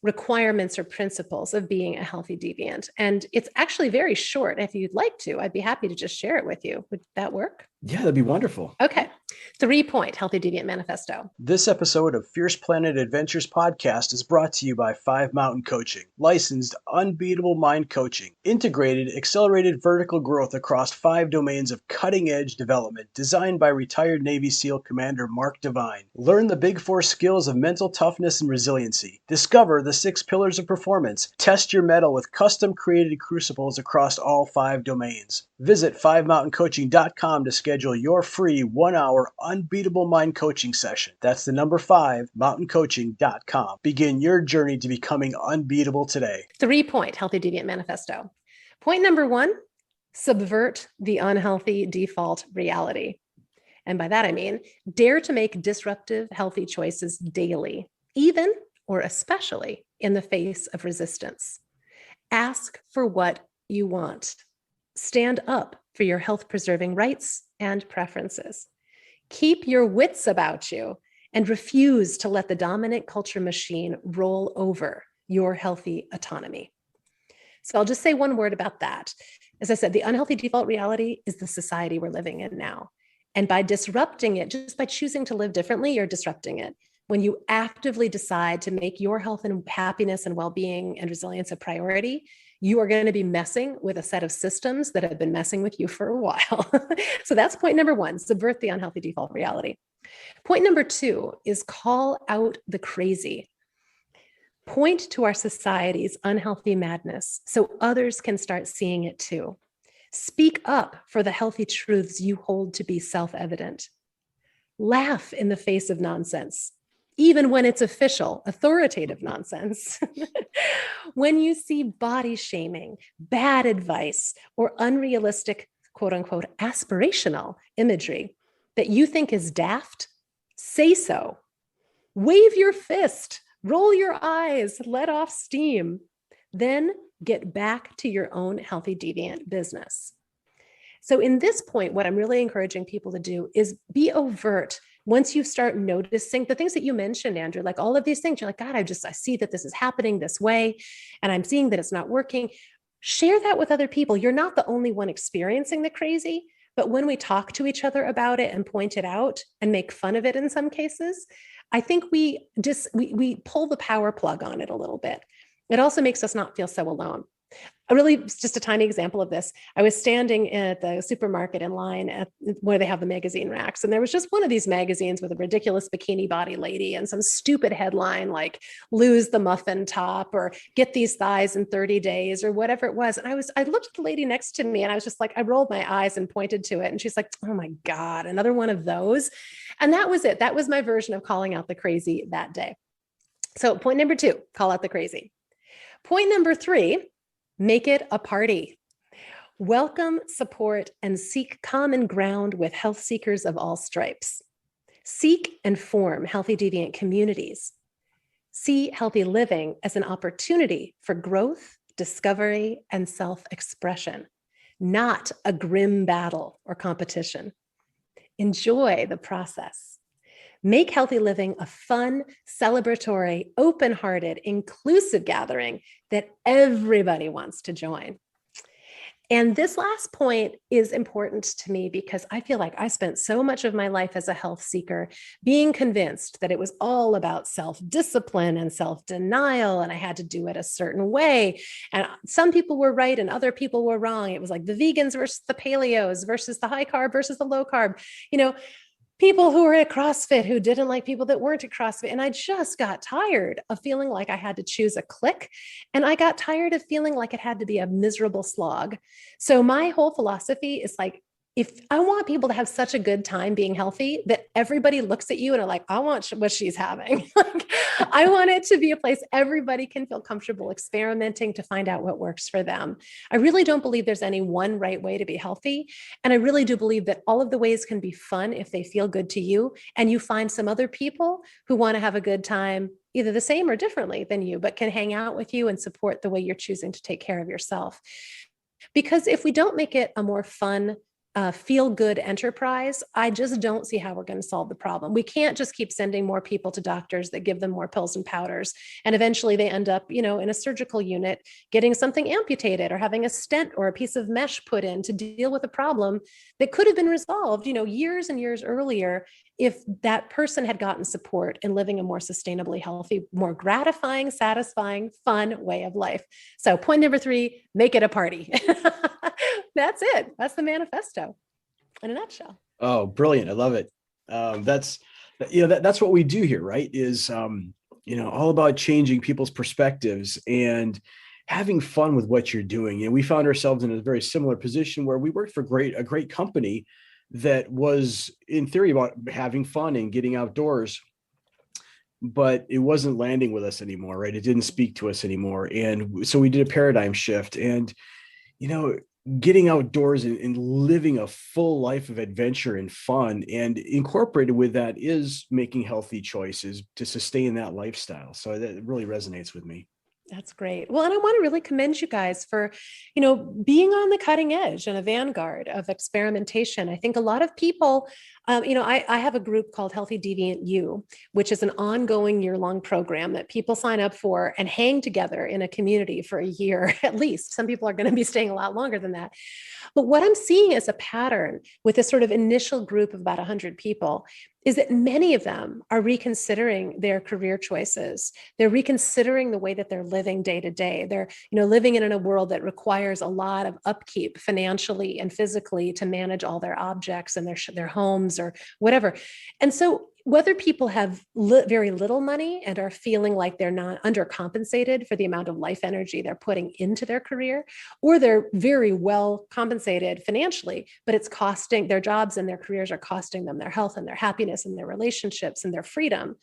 requirements or principles of being a healthy deviant. And it's actually very short. If you'd like to, I'd be happy to just share it with you. Would that work? Yeah, that'd be wonderful. Okay. 3-point Healthy Deviant Manifesto. This episode of Fierce Planet Adventures podcast is brought to you by 5 Mountain Coaching, licensed unbeatable mind coaching, integrated accelerated vertical growth across 5 domains of cutting-edge development, designed by retired Navy SEAL Commander Mark Devine. Learn the big 4 skills of mental toughness and resiliency. Discover the 6 pillars of performance. Test your mettle with custom-created crucibles across all 5 domains. Visit 5mountaincoaching.com to schedule your free 1-hour unbeatable mind coaching session. That's the number 5, mountaincoaching.com. Begin your journey to becoming unbeatable today. 3-point Healthy Deviant Manifesto. Point number 1, subvert the unhealthy default reality. And by that, I mean, dare to make disruptive, healthy choices daily, even or especially in the face of resistance. Ask for what you want. Stand up for your health-preserving rights and preferences. Keep your wits about you and refuse to let the dominant culture machine roll over your healthy autonomy. So I'll just say one word about that. As I said, the unhealthy default reality is the society we're living in now. And by disrupting it, just by choosing to live differently, you're disrupting it. When you actively decide to make your health and happiness and well-being and resilience a priority, you are going to be messing with a set of systems that have been messing with you for a while. So that's point number 1, subvert the unhealthy default reality. Point number 2 is call out the crazy. Point to our society's unhealthy madness so others can start seeing it too. Speak up for the healthy truths you hold to be self-evident. Laugh in the face of nonsense, even when it's official, authoritative nonsense. When you see body shaming, bad advice, or unrealistic, quote unquote, aspirational imagery that you think is daft, say so. Wave your fist, roll your eyes, let off steam. Then get back to your own healthy deviant business. So in this point, what I'm really encouraging people to do is be overt. Once you start noticing the things that you mentioned, Andrew, like all of these things, you're like, God, I see that this is happening this way, and I'm seeing that it's not working. Share that with other people. You're not the only one experiencing the crazy, but when we talk to each other about it and point it out and make fun of it in some cases, I think we pull the power plug on it a little bit. It also makes us not feel so alone. Just a tiny example of this. I was standing at the supermarket in line at where they have the magazine racks. And there was just one of these magazines with a ridiculous bikini body lady and some stupid headline like lose the muffin top or get these thighs in 30 days or whatever it was. And I looked at the lady next to me and I was just like, I rolled my eyes and pointed to it. And she's like, oh my God, another one of those. And that was it. That was my version of calling out the crazy that day. So point number 2, call out the crazy. Point number 3, make it a party. Welcome, support, and seek common ground with health seekers of all stripes. Seek and form healthy deviant communities. See healthy living as an opportunity for growth, discovery, and self-expression, not a grim battle or competition. Enjoy the process. Make healthy living a fun, celebratory, open-hearted, inclusive gathering that everybody wants to join. And this last point is important to me because I feel like I spent so much of my life as a health seeker being convinced that it was all about self-discipline and self-denial, and I had to do it a certain way. And some people were right and other people were wrong. It was like the vegans versus the paleos versus the high carb versus the low carb. People who were at CrossFit who didn't like people that weren't at CrossFit. And I just got tired of feeling like I had to choose a clique. And I got tired of feeling like it had to be a miserable slog. So my whole philosophy is like, if I want people to have such a good time being healthy that everybody looks at you and are like, I want what she's having. I want it to be a place everybody can feel comfortable experimenting to find out what works for them. I really don't believe there's any one right way to be healthy. And I really do believe that all of the ways can be fun if they feel good to you. And you find some other people who want to have a good time, either the same or differently than you, but can hang out with you and support the way you're choosing to take care of yourself. Because if we don't make it a more fun, feel-good enterprise, I just don't see how we're going to solve the problem. We can't just keep sending more people to doctors that give them more pills and powders. And eventually they end up, in a surgical unit, getting something amputated or having a stent or a piece of mesh put in to deal with a problem that could have been resolved, years and years earlier if that person had gotten support in living a more sustainably healthy, more gratifying, satisfying, fun way of life. So point number 3, make it a party. That's it. That's the manifesto in a nutshell. Oh, brilliant. I love it. That's what we do here, right? Is, all about changing people's perspectives and having fun with what you're doing. And we found ourselves in a very similar position where we worked for a great company that was in theory about having fun and getting outdoors, but it wasn't landing with us anymore, right? It didn't speak to us anymore. And so we did a paradigm shift and, getting outdoors and living a full life of adventure and fun, and incorporated with that is making healthy choices to sustain that lifestyle. So that really resonates with me. That's great. Well, and I want to really commend you guys for, being on the cutting edge and a vanguard of experimentation. I think a lot of people, I have a group called Healthy Deviant U, which is an ongoing year-long program that people sign up for and hang together in a community for a year at least. Some people are going to be staying a lot longer than that. But what I'm seeing as a pattern with this sort of initial group of about 100 people is that many of them are reconsidering their career choices. They're reconsidering the way that they're living day to day. They're, living in a world that requires a lot of upkeep financially and physically to manage all their objects and their homes or whatever. And so whether people have very little money and are feeling like they're not undercompensated for the amount of life energy they're putting into their career, or they're very well compensated financially, but it's costing their jobs and their careers are costing them their health and their happiness and their relationships and their freedom.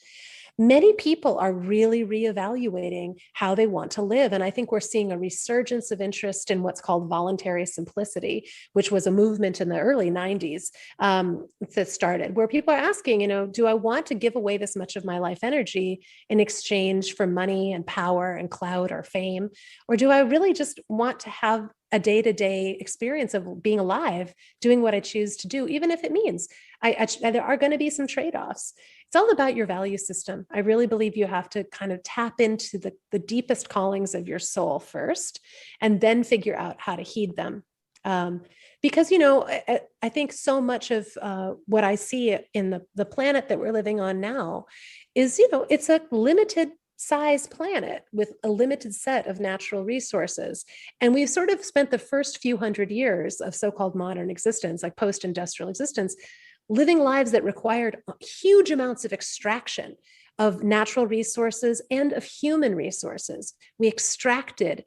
Many people are really reevaluating how they want to live. And I think we're seeing a resurgence of interest in what's called voluntary simplicity, which was a movement in the early 90s that started, where people are asking, do I want to give away this much of my life energy in exchange for money and power and clout or fame? Or do I really just want to have a day-to-day experience of being alive, doing what I choose to do, even if it means there are going to be some trade-offs. It's all about your value system. I really believe you have to kind of tap into the deepest callings of your soul first, and then figure out how to heed them. Because, I think so much of what I see in the planet that we're living on now is, it's a limited size planet with a limited set of natural resources. And we've sort of spent the first few hundred years of so-called modern existence, like post-industrial existence, living lives that required huge amounts of extraction of natural resources and of human resources. We extracted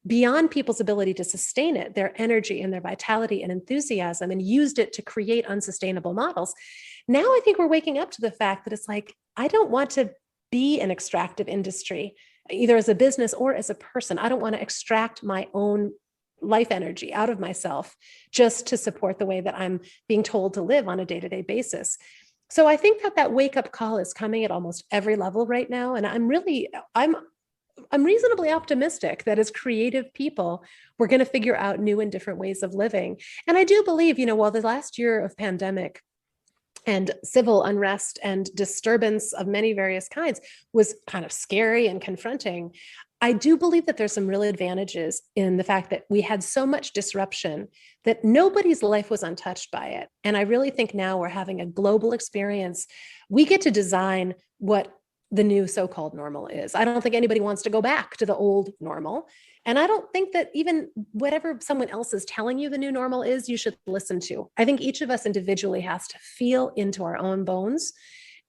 beyond people's ability to sustain it, their energy and their vitality and enthusiasm, and used it to create unsustainable models. Now I think we're waking up to the fact that it's like, I don't want to be an extractive industry, either as a business or as a person. I don't want to extract my own life energy out of myself just to support the way that I'm being told to live on a day-to-day basis. So I think that wake up call is coming at almost every level right now. And I'm reasonably optimistic that as creative people, we're going to figure out new and different ways of living. And I do believe, while the last year of pandemic and civil unrest and disturbance of many various kinds was kind of scary and confronting, I do believe that there's some real advantages in the fact that we had so much disruption that nobody's life was untouched by it. And I really think now we're having a global experience. We get to design what the new so-called normal is. I don't think anybody wants to go back to the old normal. And I don't think that even whatever someone else is telling you the new normal is, you should listen to. I think each of us individually has to feel into our own bones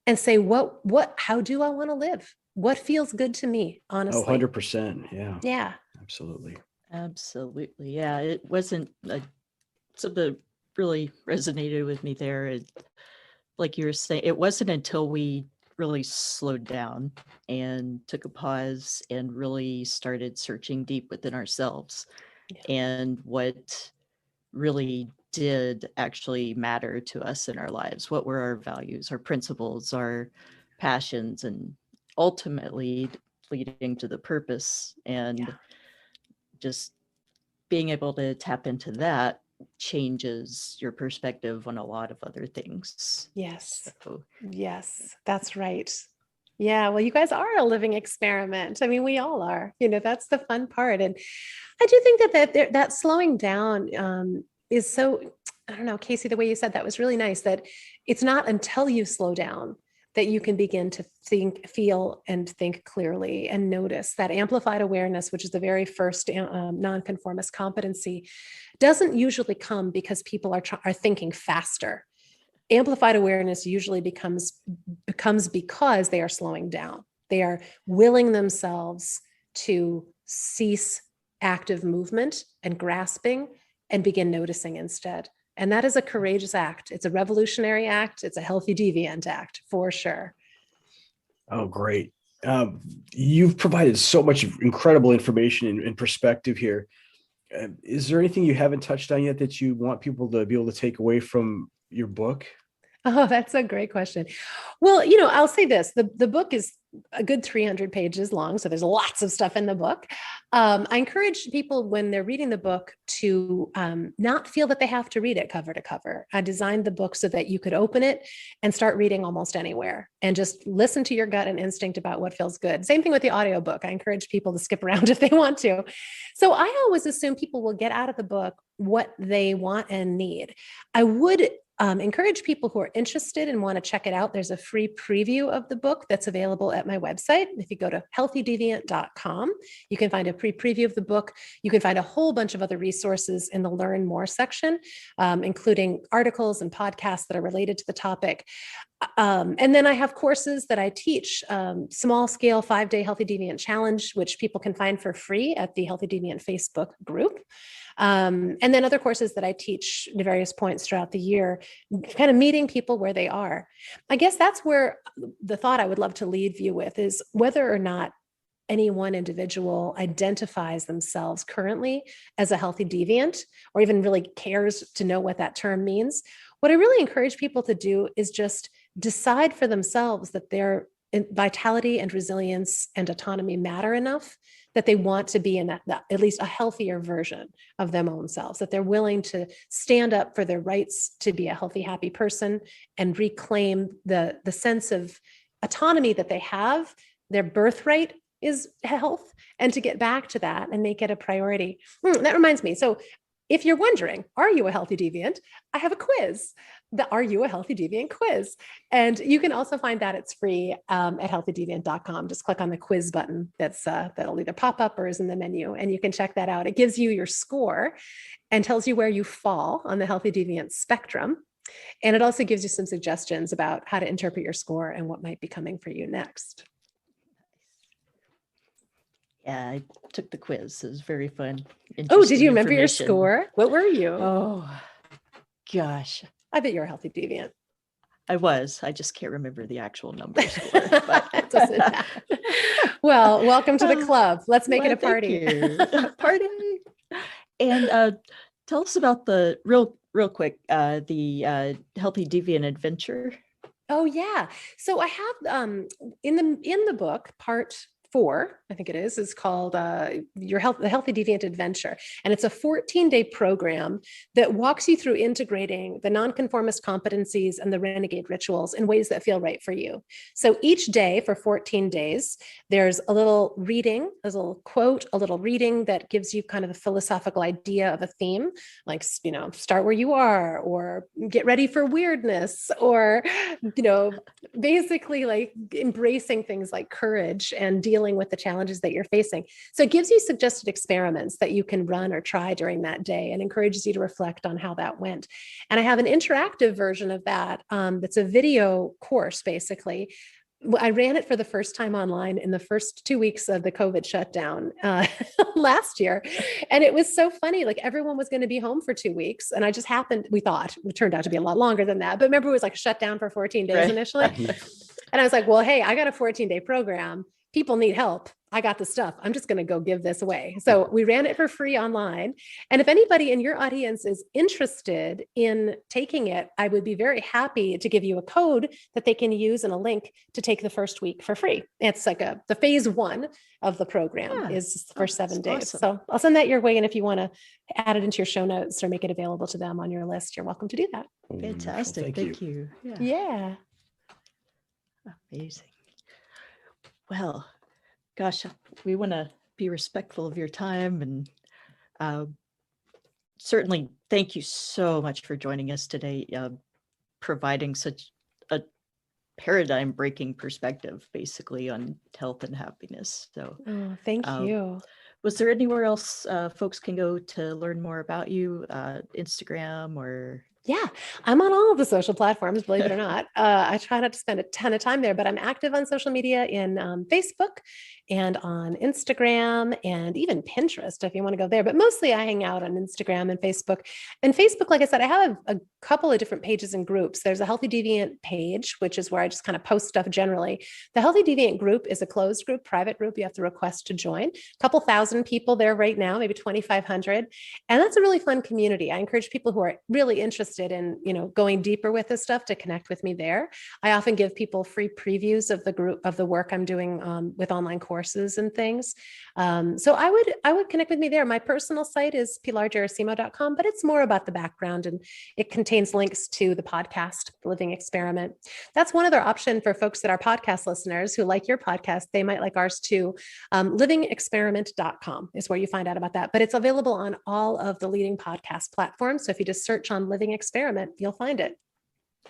and say, how do I want to live? What feels good to me, honestly? 100%. Yeah. Yeah. Absolutely. Absolutely. Yeah. It wasn't something that really resonated with me there. Like you were saying, it wasn't until we really slowed down and took a pause and really started searching deep within ourselves and what really did actually matter to us in our lives. What were our values, our principles, our passions, and ultimately leading to the purpose. And just being able to tap into that changes your perspective on a lot of other things. Yes. So, yes, that's right. Yeah, well, you guys are a living experiment. I mean, we all are. That's the fun part. And I do think that slowing down is so, I don't know, Casey, the way you said that was really nice, that it's not until you slow down that you can begin to think, feel, and think clearly and notice. That amplified awareness, which is the very first nonconformist competency, doesn't usually come because people are thinking faster. Amplified awareness usually becomes because they are slowing down. They are willing themselves to cease active movement and grasping and begin noticing instead. And that is a courageous act. It's a revolutionary act. It's a healthy deviant act, for sure. Oh, great. You've provided so much incredible information and perspective here. Is there anything you haven't touched on yet that you want people to be able to take away from your book? Oh, that's a great question. Well, I'll say this, the book is a good 300 pages long, so there's lots of stuff in the book. I encourage people when they're reading the book to not feel that they have to read it cover to cover. I designed the book so that you could open it and start reading almost anywhere and just listen to your gut and instinct about what feels good. Same thing with the audiobook. I encourage people to skip around if they want to. So I always assume people will get out of the book what they want and need. I would encourage people who are interested and want to check it out. There's a free preview of the book that's available at my website. If you go to healthydeviant.com, you can find a preview of the book. You can find a whole bunch of other resources in the Learn More section, including articles and podcasts that are related to the topic. And then I have courses that I teach, small scale 5-day Healthy Deviant Challenge, which people can find for free at the Healthy Deviant Facebook group. And then other courses that I teach at various points throughout the year, kind of meeting people where they are. I guess that's where the thought I would love to leave you with is whether or not any one individual identifies themselves currently as a healthy deviant, or even really cares to know what that term means. What I really encourage people to do is just decide for themselves that their vitality and resilience and autonomy matter enough that they want to be in that at least a healthier version of their own selves, that they're willing to stand up for their rights to be a healthy, happy person and reclaim the sense of autonomy that they have. Their birthright is health, and to get back to that and make it a priority. That reminds me. So if you're wondering, are you a healthy deviant? I have a quiz, the Are You a Healthy Deviant quiz. And you can also find that it's free at healthydeviant.com. Just click on the quiz button that'll either pop up or is in the menu, and you can check that out. It gives you your score and tells you where you fall on the healthy deviant spectrum. And it also gives you some suggestions about how to interpret your score and what might be coming for you next. Yeah, I took the quiz. It was very fun. Oh, did you remember your Information. score? What were you? Oh, gosh. I bet you're a healthy deviant. I was. I just can't remember the actual number score. But It doesn't matter. Well, welcome to the club. Let's make it a party. Thank you. Party. And tell us about the real quick, the Healthy Deviant Adventure. Oh yeah. So I have in the book, part 4, I think it is called the Healthy Deviant Adventure. And it's a 14-day program that walks you through integrating the nonconformist competencies and the renegade rituals in ways that feel right for you. So each day for 14 days, there's a little reading, there's a little quote, a little reading that gives you kind of a philosophical idea of a theme, like, start where you are, or get ready for weirdness, or, basically like embracing things like courage and dealing with the challenges that you're facing. So it gives you suggested experiments that you can run or try during that day and encourages you to reflect on how that went. And I have an interactive version of that that's a video course, basically. I ran it for the first time online in the first 2 weeks of the COVID shutdown last year. And it was so funny. Like, everyone was going to be home for 2 weeks. And I just we thought it turned out to be a lot longer than that. But remember, it was like shut down for 14 days initially. And I was like, well, hey, I got a 14-day program. People need help. I got the stuff. I'm just going to go give this away. So we ran it for free online. And if anybody in your audience is interested in taking it, I would be very happy to give you a code that they can use and a link to take the first week for free. It's like the phase 1 of the program is for 7 days. Awesome. So I'll send that your way. And if you want to add it into your show notes or make it available to them on your list, you're welcome to do that. Fantastic. Thank you. Yeah. Amazing. Well, gosh, we want to be respectful of your time, and certainly thank you so much for joining us today, providing such a paradigm-breaking perspective, basically, on health and happiness. So, thank you. Was there anywhere else folks can go to learn more about you? Instagram or? Yeah, I'm on all of the social platforms, believe it or not. I try not to spend a ton of time there, but I'm active on social media in Facebook and on Instagram and even Pinterest if you want to go there. But mostly I hang out on Instagram and Facebook. And Facebook, like I said, I have a couple of different pages and groups. There's a Healthy Deviant page, which is where I just kind of post stuff generally. The Healthy Deviant group is a closed group, private group. You have to request to join. A couple thousand people there right now, maybe 2,500. And that's a really fun community. I encourage people who are really interested in, going deeper with this stuff to connect with me there. I often give people free previews of the work I'm doing with online courses and things. So I would connect with me there. My personal site is pilargerasimo.com, but it's more about the background, and it contains links to the podcast, Living Experiment. That's one other option for folks that are podcast listeners who like your podcast. They might like ours too. Livingexperiment.com is where you find out about that, but it's available on all of the leading podcast platforms. So if you just search on Living Experiment, you'll find it.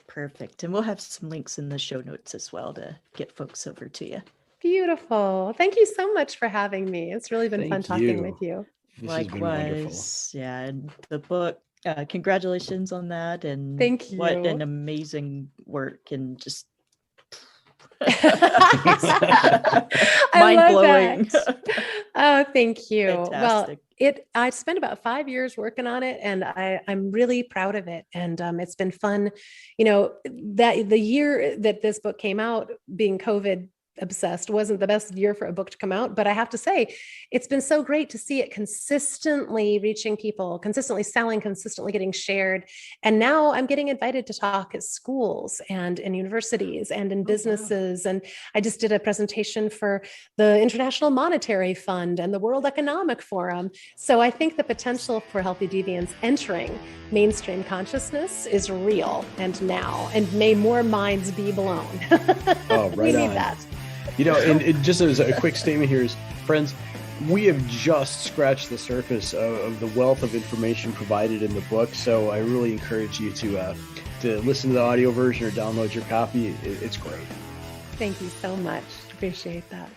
Perfect. And we'll have some links in the show notes as well to get folks over to you. Beautiful. Thank you so much for having me. It's really been fun talking with you. Likewise. Yeah. And the book, congratulations on that. And thank you. What an amazing work, and just mind-blowing. Oh, thank you. Fantastic. Well, I spent about 5 years working on it, and I'm really proud of it. And it's been fun, that the year that this book came out, being COVID obsessed, wasn't the best year for a book to come out. But I have to say, it's been so great to see it consistently reaching people, consistently selling, consistently getting shared. And now I'm getting invited to talk at schools and in universities and in businesses. Wow. And I just did a presentation for the International Monetary Fund and the World Economic Forum. So I think the potential for Healthy Deviants entering mainstream consciousness is real and now, and may more minds be blown. Oh, right. We need that. And just as a quick statement here is, friends, we have just scratched the surface of the wealth of information provided in the book. So I really encourage you to listen to the audio version or download your copy. It's great. Thank you so much. Appreciate that.